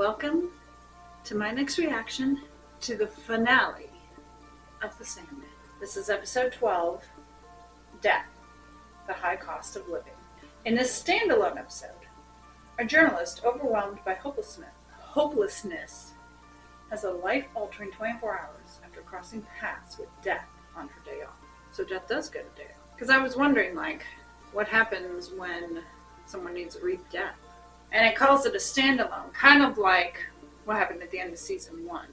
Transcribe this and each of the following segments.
Welcome to my next reaction to the finale of The Sandman. This is episode 12, Death, the High Cost of Living. In this standalone episode, a journalist overwhelmed by hopelessness has a life-altering 24 hours after crossing paths with Death on her day off. So Death does get a day off. Because I was wondering, what happens when someone needs to read death? And it calls it a standalone, kind of like what happened at the end of season 1.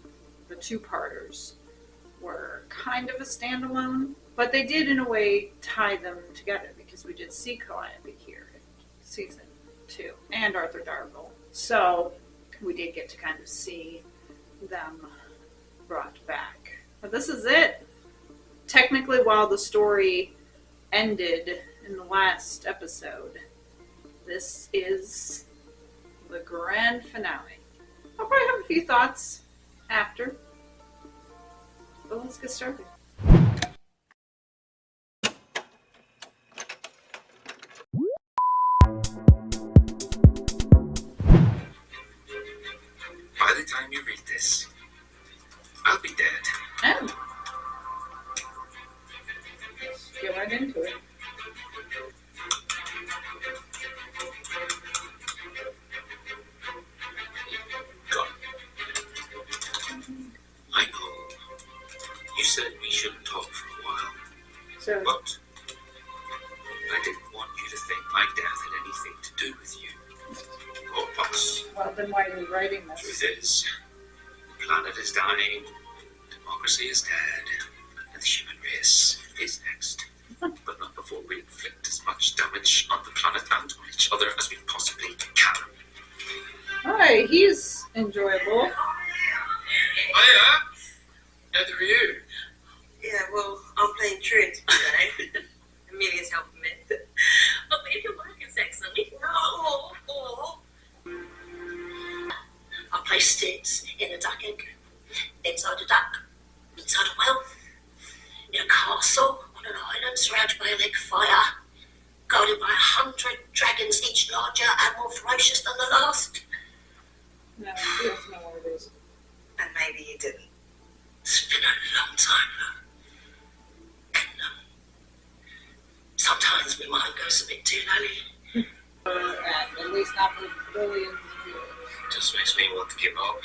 The two-parters were kind of a standalone, but they did in a way tie them together because we did see Calamity here in season 2 and Arthur Darvill. So we did get to kind of see them brought back. But this is it. Technically, while the story ended in the last episode, this is the grand finale. I'll probably have a few thoughts after, but let's get started. By the time you read this, I'll be dead. Oh. Let's get right into it. I know. You said we shouldn't talk for a while. So, But I didn't want you to think my death had anything to do with you. Or us. well, then why are you writing this? Truth is, the planet is dying, democracy is dead, and the human race is next. But not before we inflict as much damage on the planet and on each other as we possibly can. Alright, he's enjoyable. Hiya! How are you? Yeah, well, I'm playing truant today. Amelia's helping me. But if you're working sexily, No! I play sticks in a duck egg, inside a duck, inside a well, in a castle on an island surrounded by a lake of fire, guarded by 100 dragons, each larger and more ferocious than the last. No, he doesn't know what it is. And maybe you didn't. It's been a long time. And sometimes my mind goes a bit too lolly. And at least not for billions of viewers. Just makes me want to give up.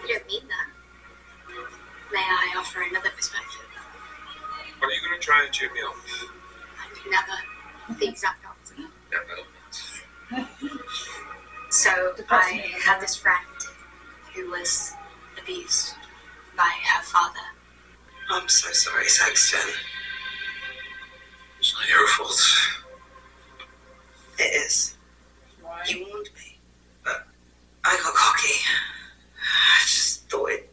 You don't mean that. May I offer another perspective? What are you going to try and cheer me up? Never. The exact opposite. Never. So I had this friend who was abused by her father. I'm so sorry, Saxton. It's not your fault. It is. Why? You warned me. But I got cocky. I just thought it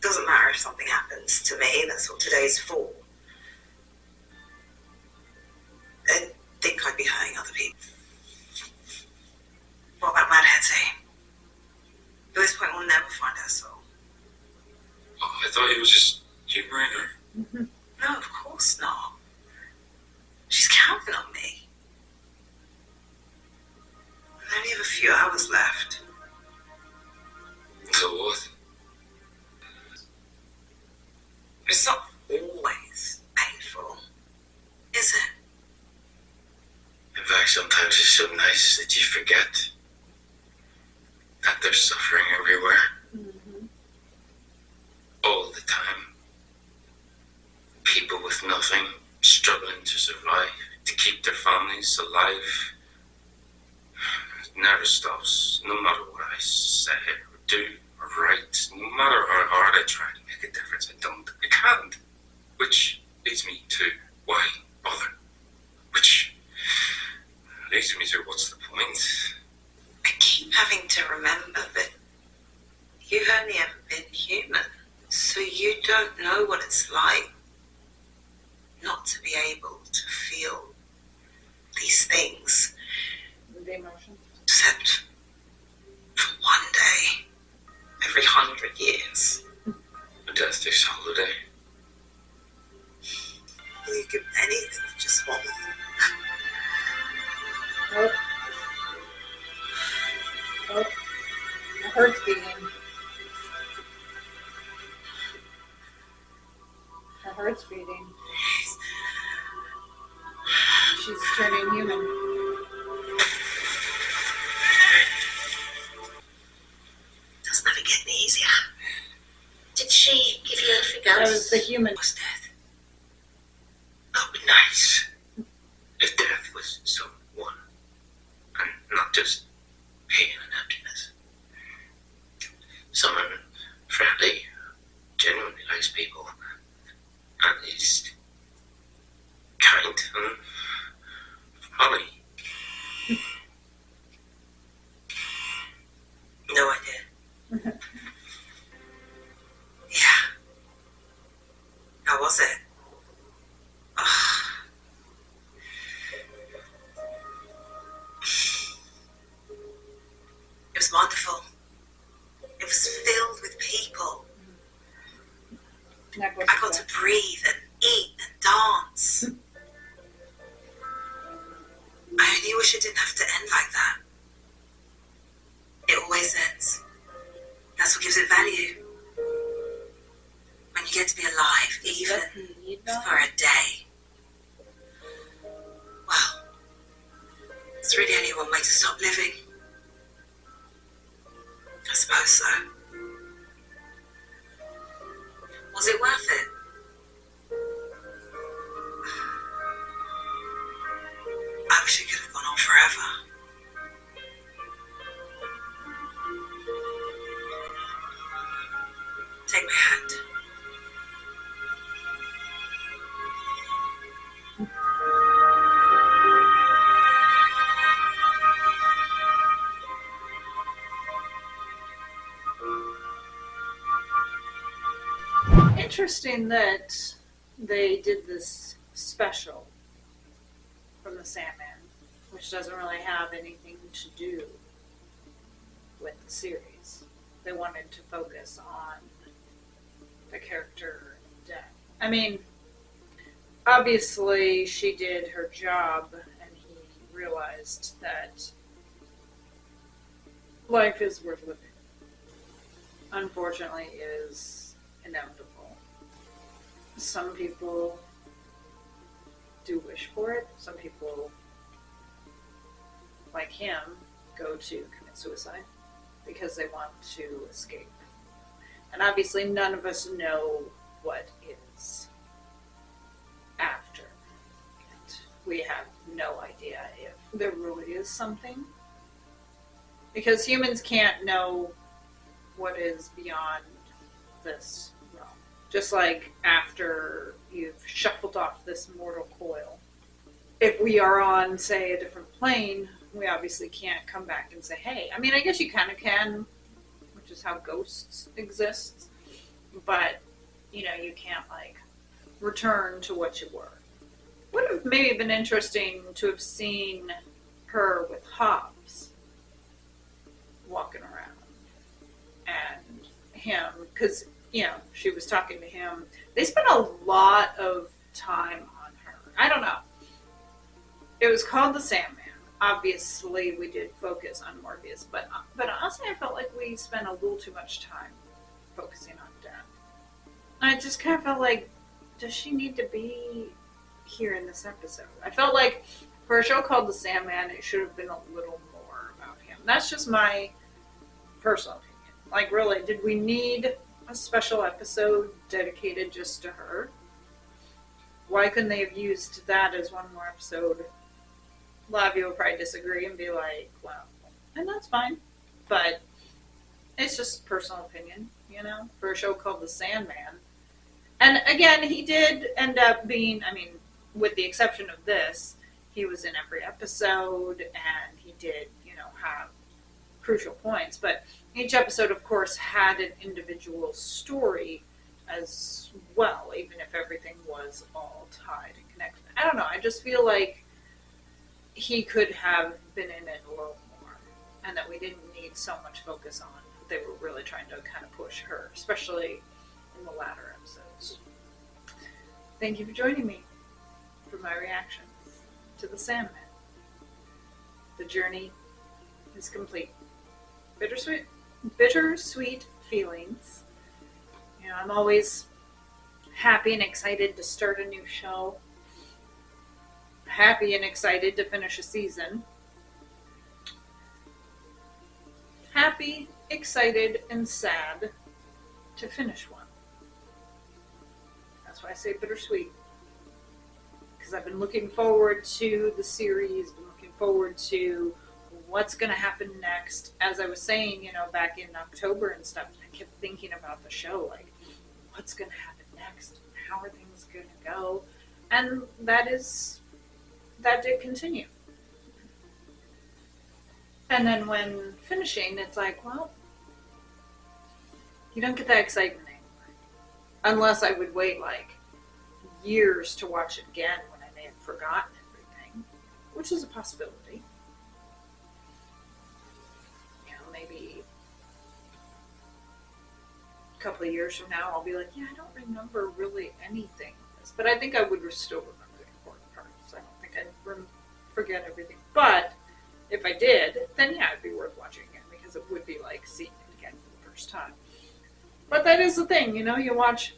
doesn't matter if something happens to me. That's what today's for. I think I'd be hurting other people. What about Mad Hetty? At this point, we'll never find her soul. Oh, I thought he was just humoring her. No, of course not. She's counting on me. I only have a few hours left. So what? It's not always painful, is it? In fact, sometimes it's so nice that you forget that there's suffering everywhere. Mm-hmm. All the time. People with nothing, struggling to survive, to keep their families alive. It never stops, no matter what I say or do or write. No matter how hard I try to make a difference, I can't. Which leads me to why bother? Which leads me to what's the point? I keep having to remember that you've only ever been human, so you don't know what it's like not to be able to feel these things, The emotions. except for one day every 100 years. A death takes a holiday. You give anything for just one. Nope. heart's beating. Her heart's beating. She's turning human. Doesn't ever get any easier. Did she give you anything else? That was the human. Was death? That would be nice. If death was someone, and not just pain and emptiness. Someone friendly, genuinely likes people, and is kind and funny. No idea. Yeah. How was it? Ugh. It was wonderful. It was filled with people. I got to breathe and eat and dance. I only wish it didn't have to end like that. It always ends. That's what gives it value. When you get to be alive, even for a day. Well, it's really only one way to stop living. I suppose so. Was it worth it? I wish it could have gone on forever. Take my hand. Interesting that they did this special from the Sandman, which doesn't really have anything to do with the series. They wanted to focus on the character death. I mean, obviously she did her job and he realized that life is worth living. Unfortunately, is inevitable. Some people do wish for it. Some people, like him, go to commit suicide because they want to escape. And obviously none of us know what is after. And we have no idea if there really is something. Because humans can't know what is beyond this realm. Just like after you've shuffled off this mortal coil. If we are on, say, a different plane, we obviously can't come back and say, hey, I mean, I guess you kind of can, which is how ghosts exist. But, you know, you can't, like, return to what you were. Would have maybe been interesting to have seen her with Hobbs walking around. And him, because, you know, she was talking to him. They spent a lot of time on her. I don't know. It was called The Sandman. Obviously, we did focus on Morpheus, but honestly, I felt like we spent a little too much time focusing on Death. I just kind of felt like, does she need to be here in this episode? I felt like for a show called The Sandman, it should have been a little more about him. That's just my personal opinion. Like, really, did we need a special episode dedicated just to her? Why couldn't they have used that as one more episode? A lot of you will probably disagree and be like, well, and that's fine. But it's just personal opinion, you know, for a show called The Sandman. And again, he did end up being, I mean, with the exception of this, he was in every episode and he did, you know, have crucial points. But each episode, of course, had an individual story as well, even if everything was all tied and connected. I don't know, I just feel like he could have been in it a little more, and that we didn't need so much focus on. They were really trying to kind of push her, especially in the latter episodes. Thank you for joining me for my reaction to The Sandman. The journey is complete. Bittersweet? bittersweet feelings. You know, I'm always happy and excited to start a new show. Happy and excited to finish a season. Happy, excited, and sad to finish one. That's why I say bittersweet. Because I've been looking forward to the series, been looking forward to what's going to happen next. As I was saying, you know, back in October and stuff, I kept thinking about the show, like, what's going to happen next? How are things going to go? And that did continue. And then when finishing, it's like, well, you don't get that excitement anymore. Unless I would wait like years to watch it again when I may have forgotten everything, which is a possibility. You know, maybe a couple of years from now, I'll be like, yeah, I don't remember really anything of this. But I think I would still remember the important parts. I don't think I'd forget everything. But if I did, then yeah, it'd be worth watching again because it would be like seeing it again for the first time. But that is the thing, you know, you watch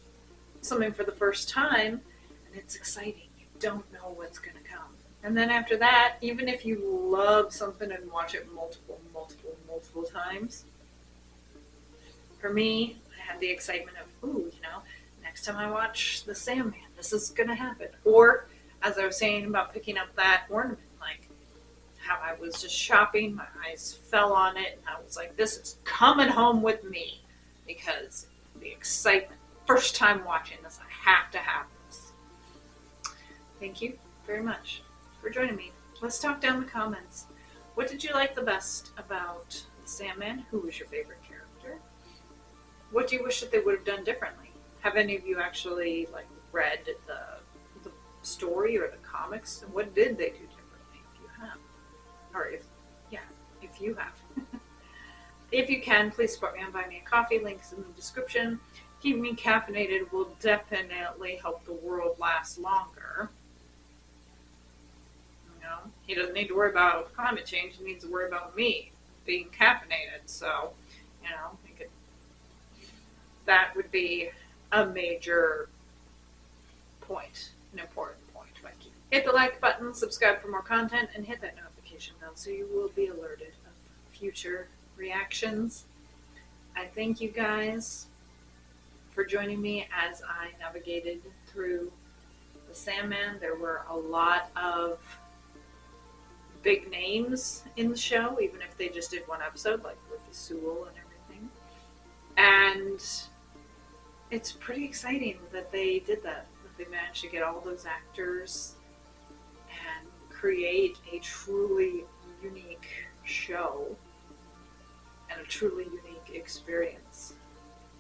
something for the first time and it's exciting. You don't know what's going to come. And then after that, even if you love something and watch it multiple times, for me, I had the excitement of, ooh, you know, next time I watch The Sandman, this is going to happen. Or, as I was saying about picking up that ornament, like, how I was just shopping, my eyes fell on it, and I was like, this is coming home with me. Because the excitement, first time watching this, I have to have this. Thank you very much for joining me. Let's talk down the comments. What did you like the best about The Sandman? Who was your favorite character? What do you wish that they would have done differently? Have any of you actually read the story or the comics? And what did they do differently if you have? Or if you have. If you can, please support me on Buy Me a Coffee. Links in the description. Keep me caffeinated will definitely help the world last longer. You know, he doesn't need to worry about climate change. He needs to worry about me being caffeinated. So, you know, that would be a major point, an important point. Hit the like button, subscribe for more content, and hit that notification bell so you will be alerted of future reactions. I thank you guys for joining me as I navigated through The Sandman. There were a lot of big names in the show, even if they just did one episode, like Rufus Sewell and everything. And it's pretty exciting that they did that they managed to get all those actors and create a truly unique show and a truly unique experience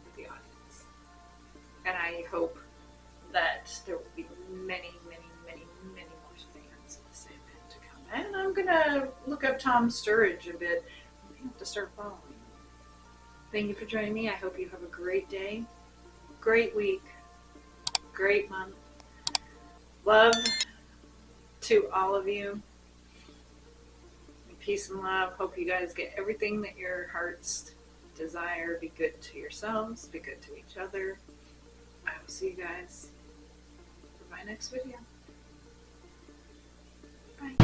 for the audience. And I hope that there will be many more fans of The Sandman to come. And I'm going to look up Tom Sturridge a bit. I have to start following him. Thank you for joining me. I hope you have a great day, great week, great month. Love to all of you. Peace and love. Hope you guys get everything that your hearts desire. Be good to yourselves. Be good to each other. I will see you guys for my next video. Bye.